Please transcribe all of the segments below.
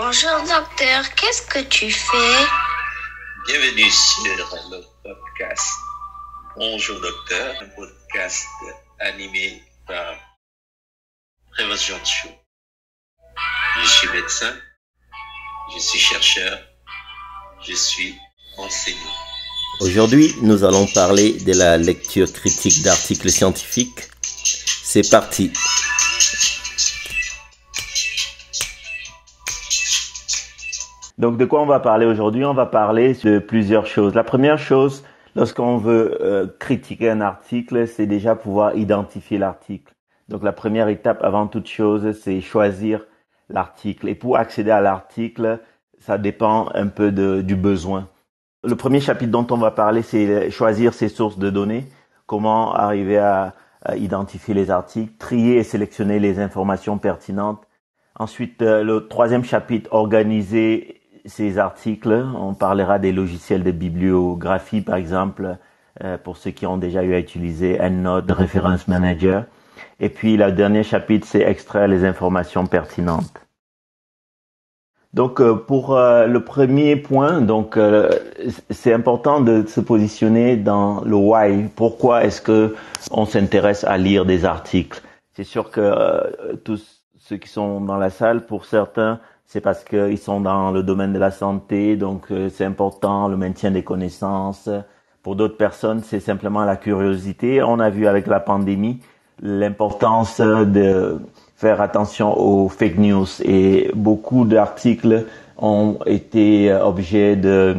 Bonjour docteur, qu'est-ce que tu fais? Bienvenue sur le podcast Bonjour docteur, un podcast animé par Prévention Show. Je suis médecin, je suis chercheur, je suis enseignant. Aujourd'hui, nous allons parler de la lecture critique d'articles scientifiques. C'est parti. Donc, de quoi on va parler aujourd'hui? On va parler de plusieurs choses. La première chose, lorsqu'on veut critiquer un article, c'est déjà pouvoir identifier l'article. Donc, la première étape avant toute chose, c'est choisir l'article. Et pour accéder à l'article, ça dépend un peu du besoin. Le premier chapitre dont on va parler, c'est choisir ses sources de données. Comment arriver à identifier les articles, trier et sélectionner les informations pertinentes. Ensuite, le troisième chapitre, organiser ces articles. On parlera des logiciels de bibliographie, par exemple, pour ceux qui ont déjà eu à utiliser EndNote, Reference Manager. Et puis, le dernier chapitre, c'est extraire les informations pertinentes. Donc, pour le premier point, donc c'est important de se positionner dans le why. Pourquoi est-ce que on s'intéresse à lire des articles? C'est sûr que tous ceux qui sont dans la salle, pour certains, c'est parce qu'ils sont dans le domaine de la santé, donc c'est important, le maintien des connaissances. Pour d'autres personnes, c'est simplement la curiosité. On a vu avec la pandémie l'importance de faire attention aux fake news, et beaucoup d'articles ont été objet de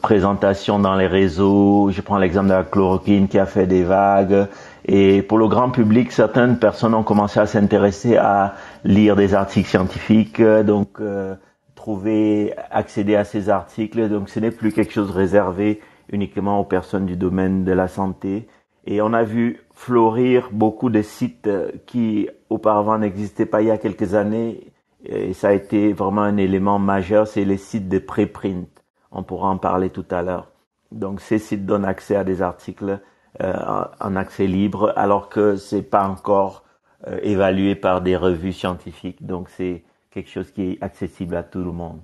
présentations dans les réseaux. Je prends l'exemple de la chloroquine qui a fait des vagues. Et pour le grand public, certaines personnes ont commencé à s'intéresser à lire des articles scientifiques, donc accéder à ces articles. Donc ce n'est plus quelque chose réservé uniquement aux personnes du domaine de la santé. Et on a vu fleurir beaucoup de sites qui auparavant n'existaient pas il y a quelques années. Et ça a été vraiment un élément majeur, c'est les sites de préprint. On pourra en parler tout à l'heure. Donc ces sites donnent accès à des articles en accès libre, alors que c'est pas encore évalué par des revues scientifiques. Donc c'est quelque chose qui est accessible à tout le monde.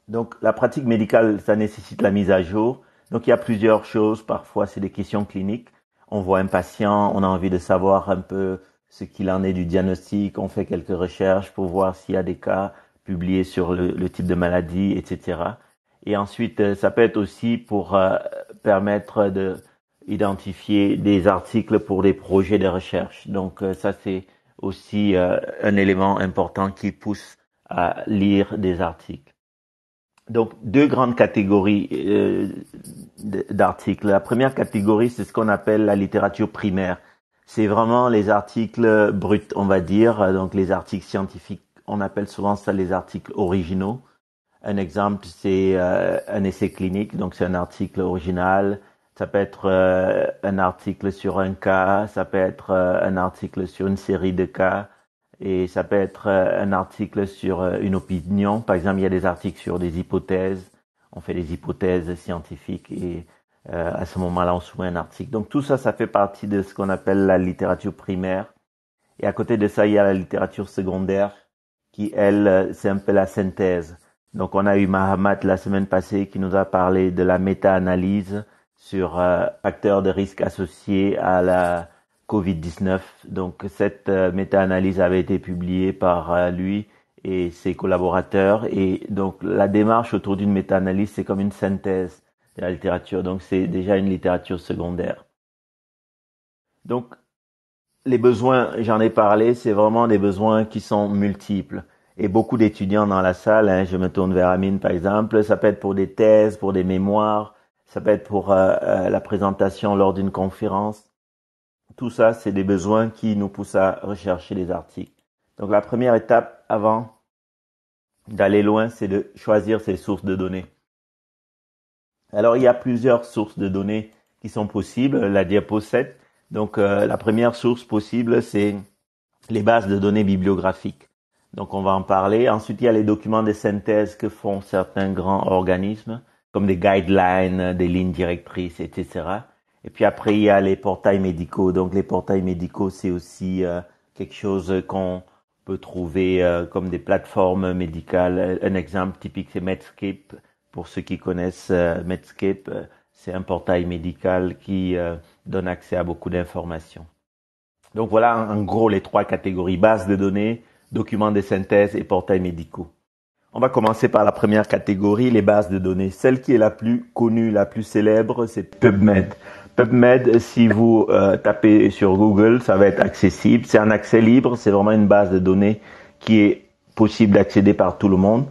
Donc la pratique médicale, ça nécessite la mise à jour. Donc il y a plusieurs choses. Parfois c'est des questions cliniques. On voit un patient, on a envie de savoir un peu ce qu'il en est du diagnostic. On fait quelques recherches pour voir s'il y a des cas publiés sur le type de maladie, etc. Et ensuite, ça peut être aussi pour permettre de identifier des articles pour des projets de recherche. Donc ça, c'est aussi un élément important qui pousse à lire des articles. Donc, deux grandes catégories d'articles. La première catégorie, c'est ce qu'on appelle la littérature primaire. C'est vraiment les articles bruts, on va dire. Donc, les articles scientifiques, on appelle souvent ça les articles originaux. Un exemple, c'est un essai clinique. Donc, c'est un article original. Ça peut être un article sur un cas. Ça peut être un article sur une série de cas. Et ça peut être un article sur une opinion. Par exemple, il y a des articles sur des hypothèses. On fait des hypothèses scientifiques et à ce moment-là, on soumet un article. Donc tout ça, ça fait partie de ce qu'on appelle la littérature primaire. Et à côté de ça, il y a la littérature secondaire qui, elle, c'est un peu la synthèse. Donc on a eu Mahamat la semaine passée qui nous a parlé de la méta-analyse sur facteurs de risque associés à la Covid-19. Donc cette méta-analyse avait été publiée par lui et ses collaborateurs. Et donc la démarche autour d'une méta-analyse, c'est comme une synthèse de la littérature. Donc c'est déjà une littérature secondaire. Donc les besoins, j'en ai parlé, c'est vraiment des besoins qui sont multiples. Et beaucoup d'étudiants dans la salle, je me tourne vers Amine par exemple, ça peut être pour des thèses, pour des mémoires, ça peut être pour la présentation lors d'une conférence. Tout ça, c'est des besoins qui nous poussent à rechercher des articles. Donc la première étape avant d'aller loin, c'est de choisir ses sources de données. Alors il y a plusieurs sources de données qui sont possibles, la diapo 7. Donc la première source possible, c'est les bases de données bibliographiques. Donc on va en parler. Ensuite, il y a les documents de synthèse que font certains grands organismes, comme des guidelines, des lignes directrices, etc. Et puis après, il y a les portails médicaux. Donc les portails médicaux, c'est aussi quelque chose qu'on peut trouver comme des plateformes médicales. Un exemple typique, c'est Medscape. Pour ceux qui connaissent Medscape, c'est un portail médical qui donne accès à beaucoup d'informations. Donc voilà en gros les 3 catégories, base de données, documents de synthèse et portails médicaux. On va commencer par la première catégorie, les bases de données. Celle qui est la plus connue, la plus célèbre, c'est PubMed. PubMed, si vous tapez sur Google, ça va être accessible. C'est un accès libre, c'est vraiment une base de données qui est possible d'accéder par tout le monde.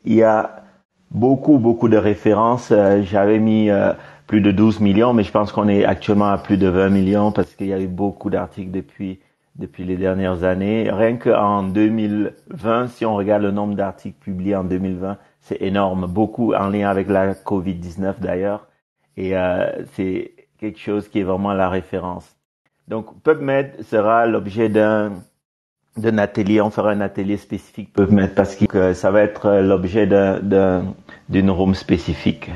Il y a beaucoup de références. J'avais mis plus de 12 millions, mais je pense qu'on est actuellement à plus de 20 millions parce qu'il y a eu beaucoup d'articles depuis les dernières années. Rien qu'en 2020, si on regarde le nombre d'articles publiés en 2020, c'est énorme. Beaucoup en lien avec la COVID-19 d'ailleurs. Et c'est quelque chose qui est vraiment la référence. Donc PubMed sera l'objet d'un atelier. On fera un atelier spécifique PubMed parce que ça va être l'objet d'une room spécifique.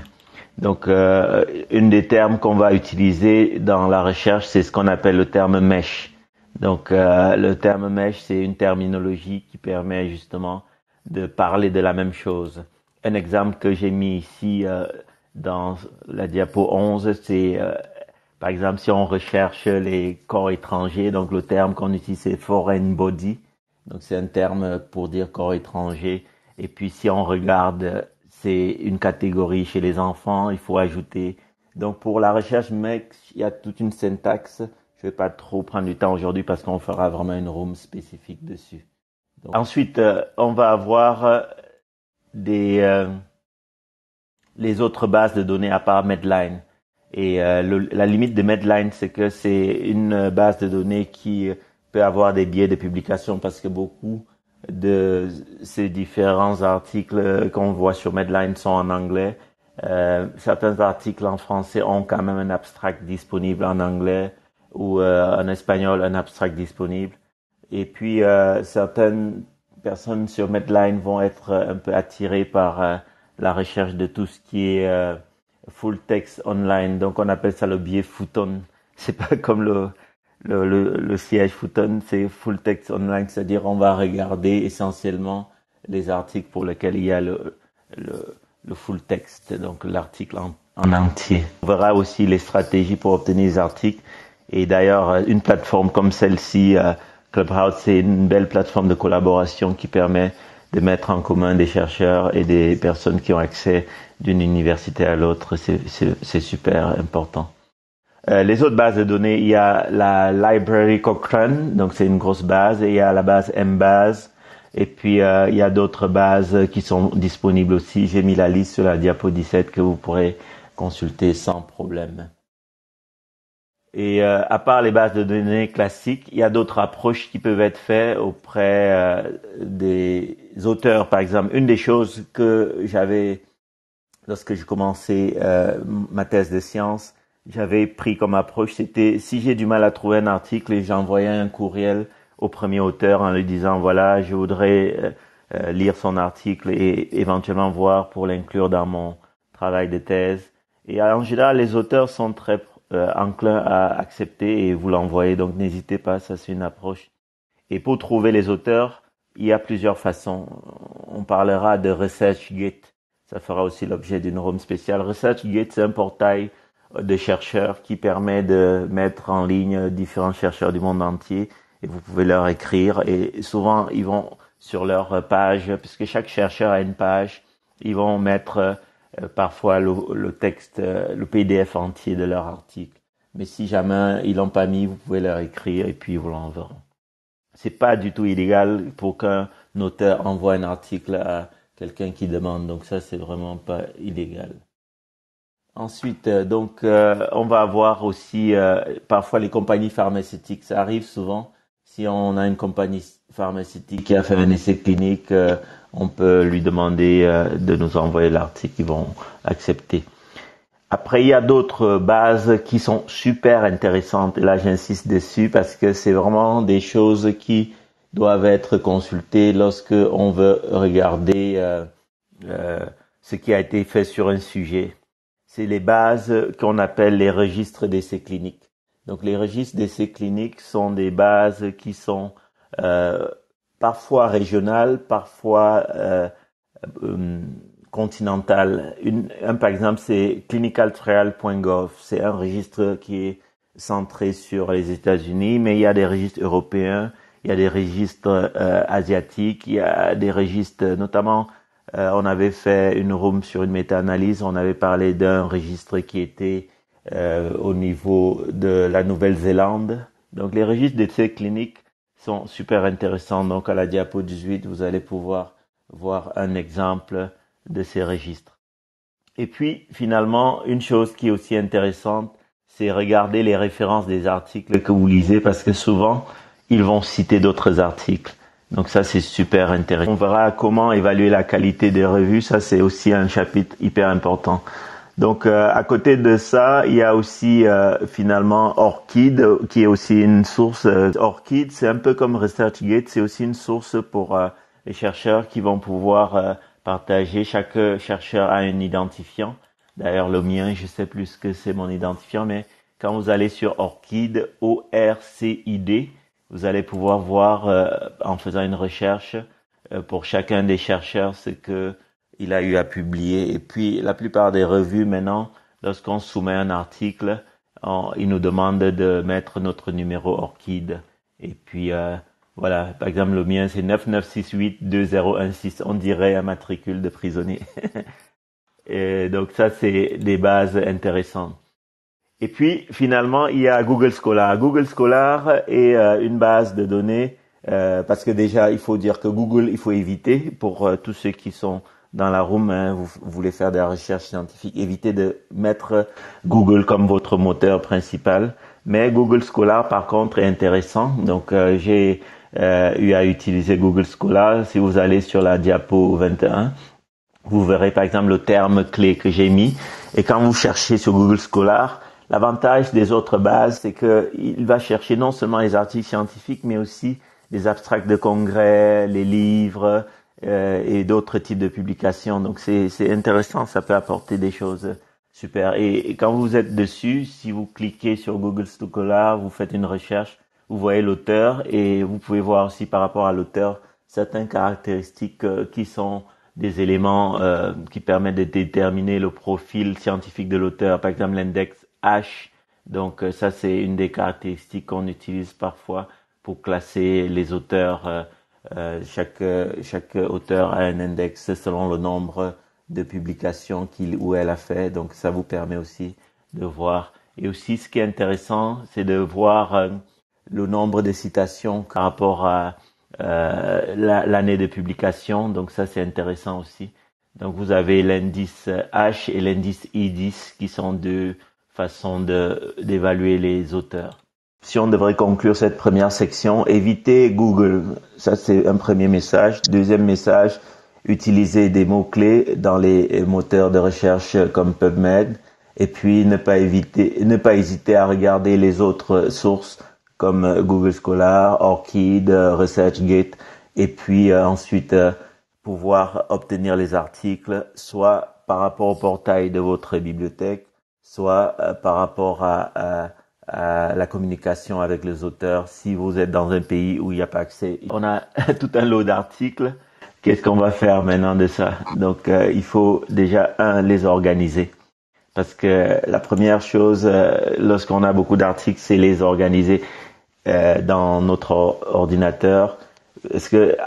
Donc, une des termes qu'on va utiliser dans la recherche, c'est ce qu'on appelle le terme mesh. Donc, le terme mesh, c'est une terminologie qui permet justement de parler de la même chose. Un exemple que j'ai mis ici dans la diapo 11, c'est par exemple si on recherche les corps étrangers, donc le terme qu'on utilise c'est foreign body. Donc, c'est un terme pour dire corps étranger. Et puis, si on regarde c'est une catégorie chez les enfants, il faut ajouter. Donc pour la recherche MEX, il y a toute une syntaxe. Je vais pas trop prendre du temps aujourd'hui parce qu'on fera vraiment une room spécifique dessus. Donc, ensuite, on va avoir les autres bases de données à part Medline. Et la limite de Medline, c'est que c'est une base de données qui peut avoir des biais de publication parce que beaucoup de ces différents articles qu'on voit sur Medline sont en anglais. Certains articles en français ont quand même un abstract disponible en anglais ou en espagnol un abstract disponible. Et puis certaines personnes sur Medline vont être un peu attirées par la recherche de tout ce qui est full text online. Donc on appelle ça le biais Futon. C'est pas comme le siège Futon, c'est full text online, c'est-à-dire on va regarder essentiellement les articles pour lesquels il y a le full text, donc l'article en entier. On verra aussi les stratégies pour obtenir les articles. Et d'ailleurs, une plateforme comme celle-ci, Clubhouse, c'est une belle plateforme de collaboration qui permet de mettre en commun des chercheurs et des personnes qui ont accès d'une université à l'autre. C'est super important. Les autres bases de données, il y a la Library Cochrane, donc c'est une grosse base, et il y a la base Embase, et puis il y a d'autres bases qui sont disponibles aussi. J'ai mis la liste sur la diapo 17 que vous pourrez consulter sans problème. Et à part les bases de données classiques, il y a d'autres approches qui peuvent être faites auprès des auteurs. Par exemple, une des choses que j'avais, lorsque j'ai commencé ma thèse de sciences, j'avais pris comme approche, c'était si j'ai du mal à trouver un article et j'envoyais un courriel au premier auteur en lui disant voilà, je voudrais lire son article et éventuellement voir pour l'inclure dans mon travail de thèse. Et en général, les auteurs sont très enclins à accepter et vous l'envoyer, donc n'hésitez pas, ça c'est une approche. Et pour trouver les auteurs, il y a plusieurs façons. On parlera de ResearchGate, ça fera aussi l'objet d'une room spéciale. ResearchGate, c'est un portail de chercheurs qui permet de mettre en ligne différents chercheurs du monde entier et vous pouvez leur écrire et souvent ils vont sur leur page, puisque chaque chercheur a une page, ils vont mettre parfois le texte, le PDF entier de leur article. Mais si jamais ils l'ont pas mis, vous pouvez leur écrire et puis ils vous l'enverront. C'est pas du tout illégal pour qu'un auteur envoie un article à quelqu'un qui demande, donc ça c'est vraiment pas illégal. Ensuite, on va avoir aussi parfois les compagnies pharmaceutiques. Ça arrive souvent. Si on a une compagnie pharmaceutique qui a fait un essai clinique, on peut lui demander de nous envoyer l'article. Ils vont accepter. Après, il y a d'autres bases qui sont super intéressantes. Et là, j'insiste dessus parce que c'est vraiment des choses qui doivent être consultées lorsque on veut regarder ce qui a été fait sur un sujet. C'est les bases qu'on appelle les registres d'essais cliniques. Donc les registres d'essais cliniques sont des bases qui sont parfois régionales, parfois continentales. Par exemple, c'est clinicaltrial.gov. C'est un registre qui est centré sur les États-Unis, mais il y a des registres européens, il y a des registres asiatiques, il y a des registres, notamment, on avait fait une room sur une méta-analyse, on avait parlé d'un registre qui était au niveau de la Nouvelle-Zélande. Donc les registres d'essais cliniques sont super intéressants. Donc à la diapo 18, vous allez pouvoir voir un exemple de ces registres. Et puis finalement, une chose qui est aussi intéressante, c'est regarder les références des articles que vous lisez parce que souvent, ils vont citer d'autres articles. Donc ça, c'est super intéressant. On verra comment évaluer la qualité des revues. Ça, c'est aussi un chapitre hyper important. Donc à côté de ça, il y a aussi finalement ORCID qui est aussi une source. ORCID, c'est un peu comme ResearchGate, c'est aussi une source pour les chercheurs qui vont pouvoir partager. Chaque chercheur a un identifiant. D'ailleurs, le mien, je sais plus ce que c'est mon identifiant, mais quand vous allez sur ORCID, ORCID, vous allez pouvoir voir en faisant une recherche pour chacun des chercheurs ce que il a eu à publier. Et puis, la plupart des revues, maintenant, lorsqu'on soumet un article, ils nous demandent de mettre notre numéro ORCID. Et puis, voilà. Par exemple, le mien, c'est 99682016. On dirait un matricule de prisonnier. Et donc, ça, c'est des bases intéressantes. Et puis, finalement, il y a Google Scholar. Google Scholar est une base de données, parce que déjà, il faut dire que Google, il faut éviter, pour tous ceux qui sont dans la room, hein, vous voulez faire des recherches scientifiques, évitez de mettre Google comme votre moteur principal. Mais Google Scholar, par contre, est intéressant. Donc, j'ai eu à utiliser Google Scholar. Si vous allez sur la diapo 21, vous verrez par exemple le terme clé que j'ai mis. Et quand vous cherchez sur Google Scholar, l'avantage des autres bases, c'est que il va chercher non seulement les articles scientifiques, mais aussi les abstracts de congrès, les livres, et d'autres types de publications. Donc c'est intéressant, ça peut apporter des choses super. Et quand vous êtes dessus, si vous cliquez sur Google Scholar, vous faites une recherche, vous voyez l'auteur et vous pouvez voir aussi par rapport à l'auteur certaines caractéristiques qui sont des éléments qui permettent de déterminer le profil scientifique de l'auteur. Par exemple, l'index H. Donc ça, c'est une des caractéristiques qu'on utilise parfois pour classer les auteurs. Chaque auteur a un index selon le nombre de publications qu'il ou elle a fait. Donc ça vous permet aussi de voir. Et aussi, ce qui est intéressant, c'est de voir le nombre de citations par rapport à l'année de publication. Donc ça, c'est intéressant aussi. Donc vous avez l'indice H et l'indice I10 qui sont deux façons d'évaluer les auteurs. Si on devrait conclure cette première section, évitez Google. Ça, c'est un premier message. Deuxième message, utilisez des mots-clés dans les moteurs de recherche comme PubMed. Et puis, ne pas hésiter à regarder les autres sources comme Google Scholar, ORCID, ResearchGate. Et puis, ensuite, pouvoir obtenir les articles, soit par rapport au portail de votre bibliothèque, soit par rapport à la communication avec les auteurs si vous êtes dans un pays où il n'y a pas accès. On a tout un lot d'articles. Qu'est-ce qu'on va faire maintenant de ça? Donc, il faut déjà, les organiser. Parce que la première chose, lorsqu'on a beaucoup d'articles, c'est les organiser dans notre ordinateur. Parce que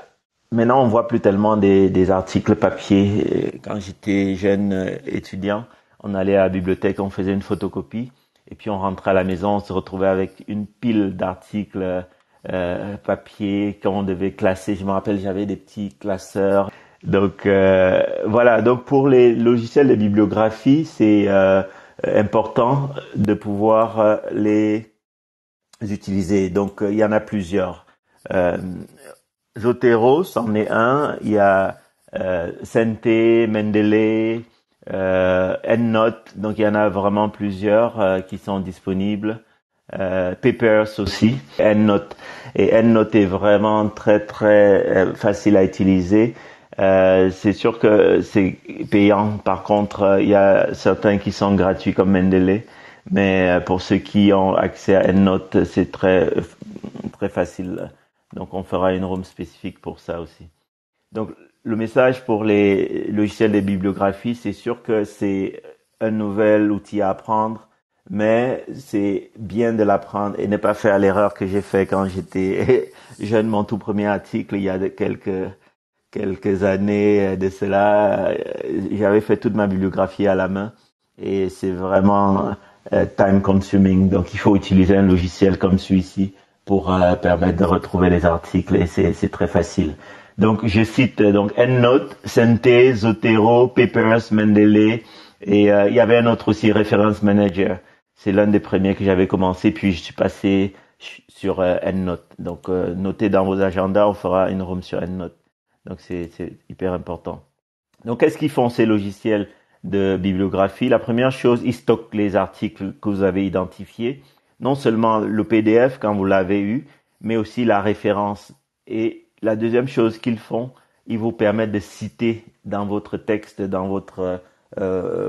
maintenant, on voit plus tellement des articles papier. Quand j'étais jeune étudiant, on allait à la bibliothèque, on faisait une photocopie. Et puis on rentrait à la maison, on se retrouvait avec une pile d'articles papier qu'on devait classer. Je me rappelle, j'avais des petits classeurs. Donc voilà. Donc pour les logiciels de bibliographie, c'est important de pouvoir les utiliser. Donc il y en a plusieurs. Zotero, c'en est un. Il y a Sente, Mendeley. EndNote, donc il y en a vraiment plusieurs qui sont disponibles. Papers aussi, EndNote. Et EndNote est vraiment très facile à utiliser. C'est sûr que c'est payant. Par contre, il y a certains qui sont gratuits comme Mendeley. Mais pour ceux qui ont accès à EndNote, c'est très facile Donc, on fera une room spécifique pour ça aussi. Donc, le message pour les logiciels de bibliographie, c'est sûr que c'est un nouvel outil à apprendre, mais c'est bien de l'apprendre et ne pas faire l'erreur que j'ai fait quand j'étais jeune. Mon tout premier article, il y a quelques années de cela, j'avais fait toute ma bibliographie à la main et c'est vraiment time consuming. Donc, il faut utiliser un logiciel comme celui-ci pour permettre de retrouver les articles et c'est très facile. Donc, je cite donc EndNote, Sente, Zotero, Papers, Mendeley et il y avait un autre aussi, Reference Manager. C'est l'un des premiers que j'avais commencé, puis je suis passé sur EndNote. Donc, notez dans vos agendas, on fera une room sur EndNote. Donc, c'est hyper important. Donc, qu'est-ce qu'ils font ces logiciels de bibliographie? La première chose, ils stockent les articles que vous avez identifiés. Non seulement le PDF quand vous l'avez eu, mais aussi la référence. Et la deuxième chose qu'ils font, ils vous permettent de citer dans votre texte, dans votre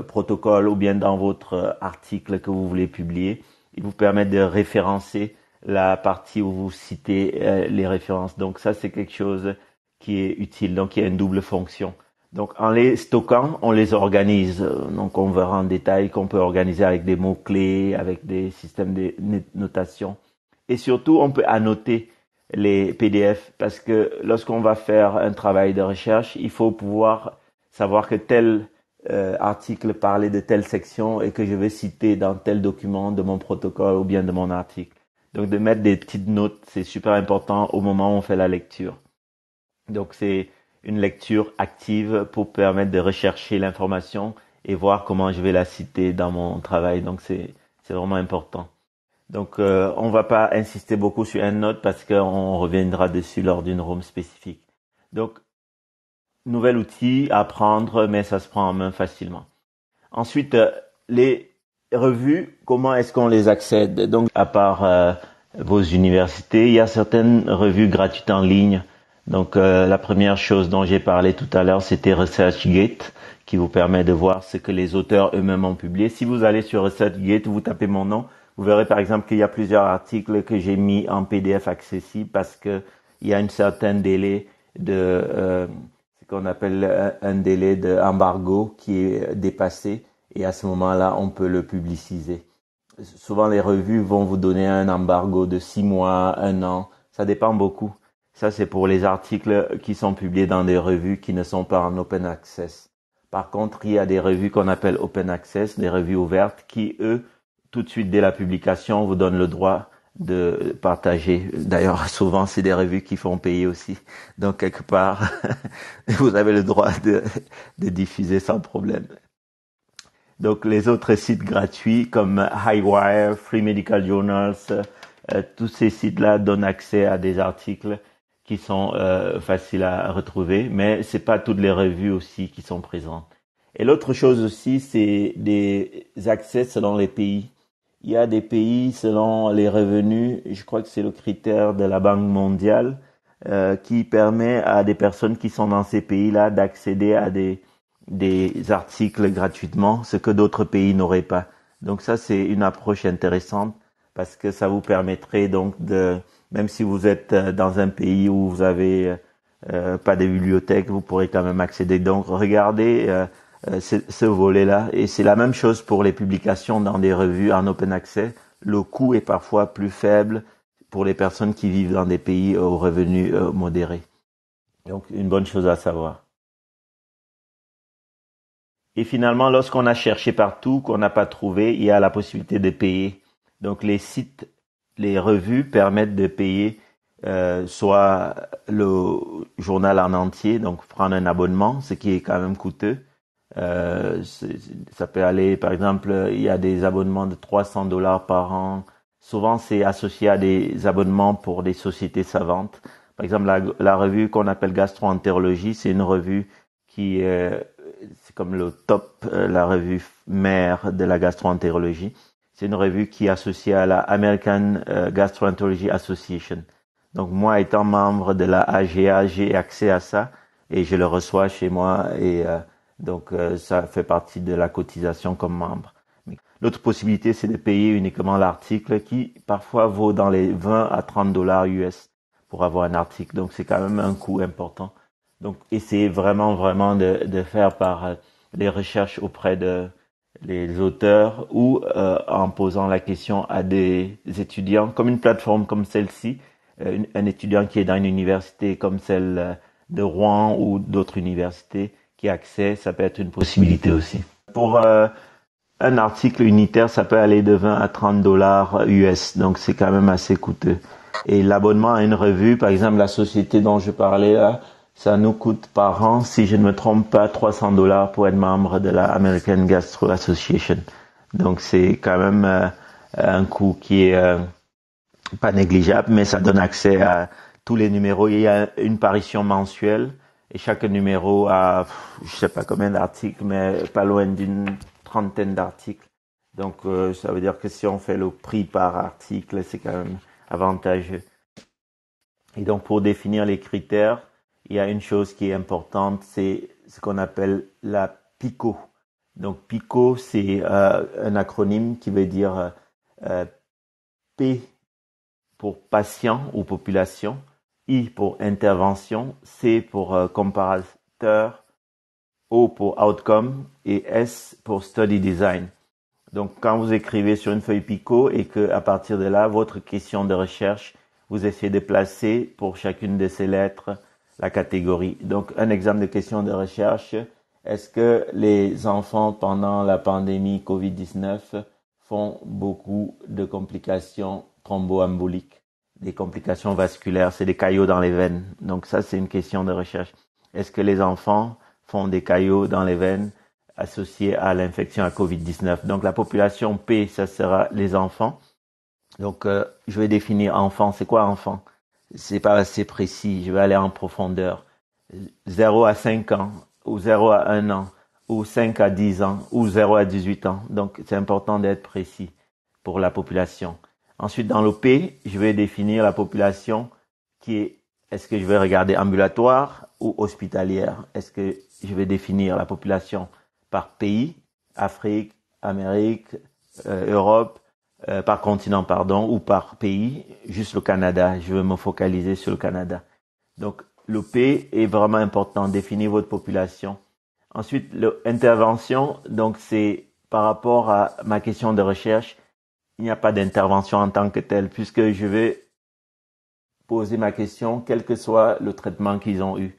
protocole ou bien dans votre article que vous voulez publier. Ils vous permettent de référencer la partie où vous citez les références. Donc ça, c'est quelque chose qui est utile. Donc il y a une double fonction. Donc en les stockant, on les organise. Donc on verra en détail qu'on peut organiser avec des mots-clés, avec des systèmes de notation. Et surtout, on peut annoter les PDF parce que lorsqu'on va faire un travail de recherche, il faut pouvoir savoir que tel article parlait de telle section et que je vais citer dans tel document de mon protocole ou bien de mon article. Donc de mettre des petites notes, c'est super important au moment où on fait la lecture. Donc c'est une lecture active pour permettre de rechercher l'information et voir comment je vais la citer dans mon travail. Donc c'est vraiment important. Donc on va pas insister beaucoup sur EndNote parce qu'on reviendra dessus lors d'une room spécifique. Donc nouvel outil à apprendre, mais ça se prend en main facilement. Ensuite, les revues, comment est-ce qu'on les accède? Donc à part vos universités, il y a certaines revues gratuites en ligne. Donc la première chose dont j'ai parlé tout à l'heure, c'était ResearchGate, qui vous permet de voir ce que les auteurs eux-mêmes ont publié. Si vous allez sur ResearchGate, vous tapez mon nom, vous verrez par exemple qu'il y a plusieurs articles que j'ai mis en PDF accessible parce que il y a un certain délai de ce qu'on appelle un délai d'embargo qui est dépassé et à ce moment-là, on peut le publiciser. Souvent les revues vont vous donner un embargo de 6 mois, 1 an, ça dépend beaucoup. Ça, c'est pour les articles qui sont publiés dans des revues qui ne sont pas en open access. Par contre, il y a des revues qu'on appelle open access, des revues ouvertes qui, eux, tout de suite dès la publication, vous donnent le droit de partager. D'ailleurs, souvent, c'est des revues qui font payer aussi. Donc, quelque part, vous avez le droit de diffuser sans problème. Donc, les autres sites gratuits comme Highwire, Free Medical Journals, tous ces sites-là donnent accès à des articles qui sont faciles à retrouver, mais c'est pas toutes les revues aussi qui sont présentes. Et l'autre chose aussi, c'est des accès selon les pays. Il y a des pays selon les revenus, je crois que c'est le critère de la Banque mondiale, qui permet à des personnes qui sont dans ces pays-là d'accéder à des articles gratuitement, ce que d'autres pays n'auraient pas. Donc ça, c'est une approche intéressante parce que ça vous permettrait donc même si vous êtes dans un pays où vous avez pas de bibliothèque, vous pourrez quand même accéder. Donc regardez ce volet-là. Et c'est la même chose pour les publications dans des revues en open access. Le coût est parfois plus faible pour les personnes qui vivent dans des pays aux revenus modérés. Donc une bonne chose à savoir. Et finalement, lorsqu'on a cherché partout, qu'on n'a pas trouvé, il y a la possibilité de payer. Donc les sites, les revues permettent de payer soit le journal en entier, donc prendre un abonnement, ce qui est quand même coûteux. Ça peut aller, par exemple, il y a des abonnements de $300 par an. Souvent, c'est associé à des abonnements pour des sociétés savantes. Par exemple, la revue qu'on appelle Gastro-entérologie, c'est une revue qui c'est comme le top, la revue mère de la gastro-entérologie. C'est une revue qui est associée à la American Gastroenterology Association. Donc moi, étant membre de la AGA, j'ai accès à ça et je le reçois chez moi et donc ça fait partie de la cotisation comme membre. L'autre possibilité, c'est de payer uniquement l'article qui parfois vaut dans les 20 à $30 US. pour avoir un article. Donc c'est quand même un coût important. Donc essayez vraiment de faire par les recherches auprès de les auteurs ou en posant la question à des étudiants, comme une plateforme comme celle-ci, un étudiant qui est dans une université comme celle de Rouen ou d'autres universités qui a accès, ça peut être une possibilité aussi. Pour un article unitaire, ça peut aller de 20 à 30 dollars US, donc c'est quand même assez coûteux. Et l'abonnement à une revue, par exemple la société dont je parlais là, ça nous coûte par an, si je ne me trompe pas, 300 dollars pour être membre de la American Gastro Association. Donc c'est quand même un coût qui est pas négligeable, mais ça donne accès à tous les numéros. Il y a une parution mensuelle et chaque numéro a, je sais pas combien d'articles, mais pas loin d'une trentaine d'articles. Donc ça veut dire que si on fait le prix par article, c'est quand même avantageux. Et donc pour définir les critères, il y a une chose qui est importante, c'est ce qu'on appelle la PICO. Donc PICO, c'est un acronyme qui veut dire P pour patient ou population, I pour intervention, C pour comparateur, O pour outcome et S pour study design. Donc quand vous écrivez sur une feuille PICO et que à partir de là, votre question de recherche, vous essayez de placer pour chacune de ces lettres la catégorie. Donc un exemple de question de recherche, est-ce que les enfants pendant la pandémie Covid-19 font beaucoup de complications thromboemboliques, des complications vasculaires, c'est des caillots dans les veines. Donc ça, c'est une question de recherche. Est-ce que les enfants font des caillots dans les veines associés à l'infection à Covid-19? Donc la population P, ça sera les enfants. Donc je vais définir enfant. C'est quoi enfant? C'est pas assez précis. Je vais aller en profondeur. 0 à 5 ans, ou 0 à 1 an, ou 5 à 10 ans, ou 0 à 18 ans. Donc c'est important d'être précis pour la population. Ensuite, dans le P, je vais définir la population qui est-ce que je vais regarder ambulatoire ou hospitalière? Est-ce que je vais définir la population par pays, Afrique, Amérique, Europe, par continent, pardon, ou par pays, juste le Canada. Je vais me focaliser sur le Canada. Donc, le P est vraiment important, définir votre population. Ensuite, l'intervention, donc c'est par rapport à ma question de recherche, il n'y a pas d'intervention en tant que telle, puisque je vais poser ma question, quel que soit le traitement qu'ils ont eu.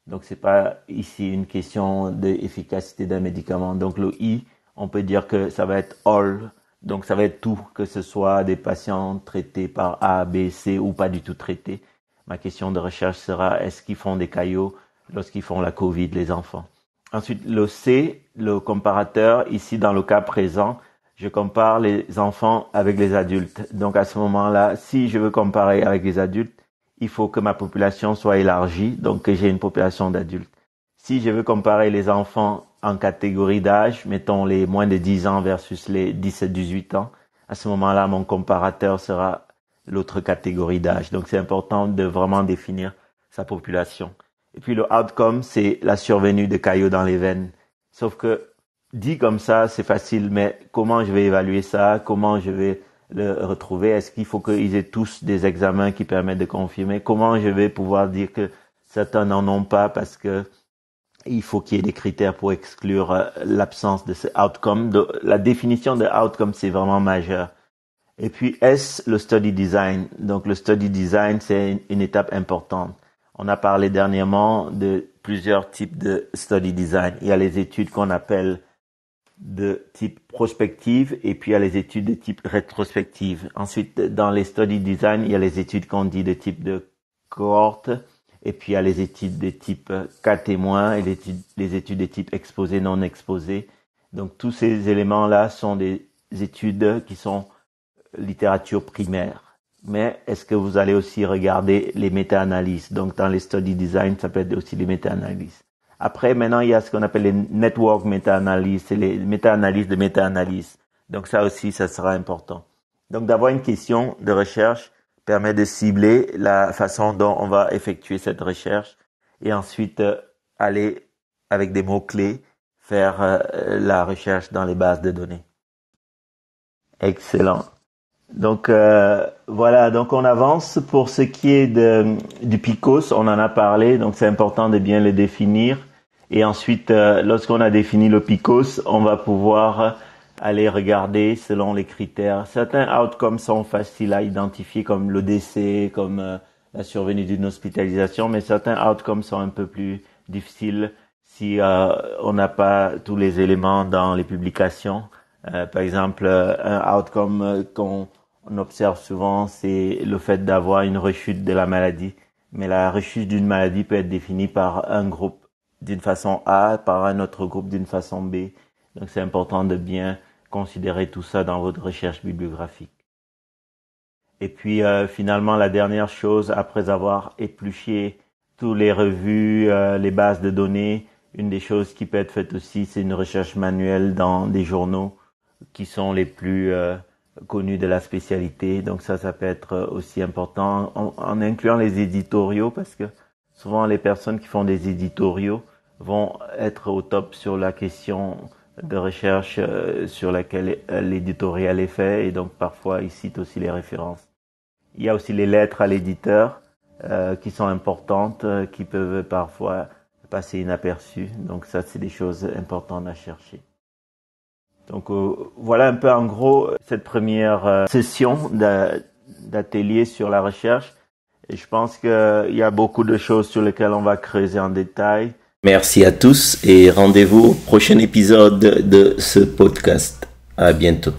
Donc, c'est pas ici une question d'efficacité d'un médicament. Donc, le I, on peut dire que ça va être all. Donc, ça va être tout, que ce soit des patients traités par A, B, C ou pas du tout traités. Ma question de recherche sera, est-ce qu'ils font des caillots lorsqu'ils font la COVID, les enfants? Ensuite, le C, le comparateur, ici dans le cas présent, je compare les enfants avec les adultes. Donc, à ce moment-là, si je veux comparer avec les adultes, il faut que ma population soit élargie, donc que j'ai une population d'adultes. Si je veux comparer les enfants en catégorie d'âge, mettons les moins de 10 ans versus les 17-18 ans, à ce moment-là, mon comparateur sera l'autre catégorie d'âge. Donc, c'est important de vraiment définir sa population. Et puis, le outcome, c'est la survenue de caillots dans les veines. Sauf que, dit comme ça, c'est facile, mais comment je vais évaluer ça? Comment je vais le retrouver? Est-ce qu'il faut qu'ils aient tous des examens qui permettent de confirmer? Comment je vais pouvoir dire que certains n'en ont pas parce que il faut qu'il y ait des critères pour exclure l'absence de ce outcome. La définition de outcome, c'est vraiment majeur. Et puis S, le study design. Donc le study design, c'est une étape importante. On a parlé dernièrement de plusieurs types de study design. Il y a les études qu'on appelle de type prospective et puis il y a les études de type rétrospective. Ensuite, dans les study design, il y a les études qu'on dit de type de cohorte et puis il y a les études de type cas témoins et les études de type exposé, non exposé. Donc tous ces éléments-là sont des études qui sont littérature primaire. Mais est-ce que vous allez aussi regarder les méta-analyses? Donc dans les study design, ça peut être aussi les méta-analyses. Après, maintenant, il y a ce qu'on appelle les network méta-analyses, c'est les méta-analyses de méta-analyses. Donc ça aussi, ça sera important. Donc d'avoir une question de recherche permet de cibler la façon dont on va effectuer cette recherche et ensuite aller avec des mots-clés faire la recherche dans les bases de données. Excellent. Donc voilà, donc on avance. Pour ce qui est du PICOS, on en a parlé, donc c'est important de bien le définir. Et ensuite, lorsqu'on a défini le PICOS, on va pouvoir aller regarder selon les critères. Certains outcomes sont faciles à identifier, comme le décès, comme la survenue d'une hospitalisation, mais certains outcomes sont un peu plus difficiles si on n'a pas tous les éléments dans les publications. Par exemple, un outcome qu'on observe souvent, c'est le fait d'avoir une rechute de la maladie. Mais la rechute d'une maladie peut être définie par un groupe d'une façon A, par un autre groupe d'une façon B. Donc c'est important de bien considérer tout ça dans votre recherche bibliographique. Et puis finalement, la dernière chose, après avoir épluché toutes les revues, les bases de données, une des choses qui peut être faite aussi, c'est une recherche manuelle dans des journaux qui sont les plus connus de la spécialité. Donc ça peut être aussi important en incluant les éditoriaux, parce que souvent les personnes qui font des éditoriaux vont être au top sur la question de recherche sur laquelle l'éditorial est fait, et donc parfois ils citent aussi les références. Il y a aussi les lettres à l'éditeur qui sont importantes, qui peuvent parfois passer inaperçues. Donc ça, c'est des choses importantes à chercher. Donc voilà un peu en gros cette première session d'atelier sur la recherche. Et je pense qu'il y a beaucoup de choses sur lesquelles on va creuser en détail. Merci à tous et rendez-vous au prochain épisode de ce podcast. À bientôt.